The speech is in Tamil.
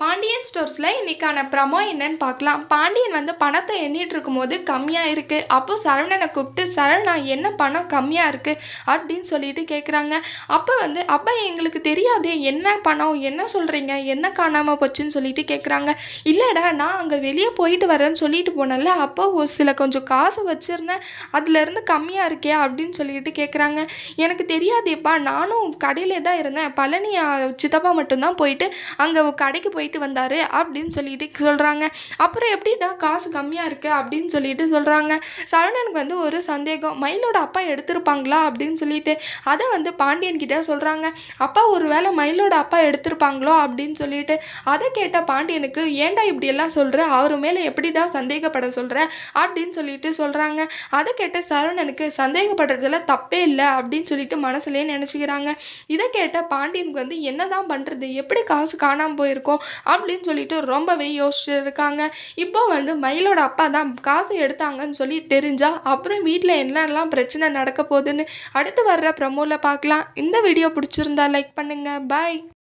பாண்டியன் ஸ்டோர்ஸில் இன்னைக்கான ப்ரமோ என்னன்னு பார்க்கலாம். பாண்டியன் வந்து பணத்தை எண்ணிட்டு இருக்கும்போது கம்மியாக இருக்குது. அப்போ சரவணனை கூப்பிட்டு, சரவணா என்ன பணம் கம்மியாக இருக்குது அப்படின்னு சொல்லிட்டு கேட்குறாங்க. அப்போ வந்து அப்பா எங்களுக்கு தெரியாதே, என்ன பணம், என்ன சொல்கிறீங்க, என்ன காணாமல் போச்சுன்னு சொல்லிட்டு கேட்குறாங்க. இல்லைடா, நான் அங்கே வெளியே போயிட்டு வரேன்னு சொல்லிட்டு போனேன்ல, அப்போ ஒரு சில கொஞ்சம் காசு வச்சுருந்தேன், அதுலேருந்து கம்மியாக இருக்கே அப்படின்னு சொல்லிட்டு கேட்குறாங்க. எனக்கு தெரியாதேப்பா, நானும் கடையிலே தான் இருந்தேன், பழனி சித்தப்பா மட்டும்தான் போயிட்டு அங்கே கடைக்கு போயிட்டு வந்தார் அப்படின்னு சொல்லிட்டு சொல்கிறாங்க. அப்புறம் எப்படிடா காசு கம்மியாக இருக்குது அப்படின்னு சொல்லிட்டு சொல்கிறாங்க. சரவணனுக்கு வந்து ஒரு சந்தேகம், மயிலோட அப்பா எடுத்திருப்பாங்களா அப்படின்னு சொல்லிட்டு. அதை வந்து பாண்டியன் கிட்ட சொல்கிறாங்க. அப்பா ஒரு வேளை மயிலோட அப்பா எடுத்திருப்பாங்களோ அப்படின்னு சொல்லிட்டு. அதை கேட்ட பாண்டியனுக்கு, ஏன்டா இப்படியெல்லாம் சொல்கிற, அவர் மேலே எப்படிடா சந்தேகப்பட சொல்கிற அப்படின்னு சொல்லிட்டு சொல்கிறாங்க. அதை கேட்ட சரவணனுக்கு, சந்தேகப்படுறதுல தப்பே இல்லை அப்படின்னு சொல்லிட்டு மனசுலேயே நினச்சிக்கிறாங்க. இதை கேட்ட பாண்டியனுக்கு வந்து என்னதான் பண்ணுறது, எப்படி காசு காணாமல் போயிருக்கோம் அப்படின்னு சொல்லிட்டு ரொம்பவே யோசிச்சு இருக்காங்க. இப்போ வந்து மயிலோட அப்பா தான் காசு எடுத்தாங்கன்னு சொல்லி தெரிஞ்சா அப்புறம் வீட்டில் என்னெல்லாம் பிரச்சனை நடக்க போகுதுன்னு அடுத்து வர்ற ப்ரமோல பார்க்கலாம். இந்த வீடியோ பிடிச்சிருந்தா லைக் பண்ணுங்க. பாய்.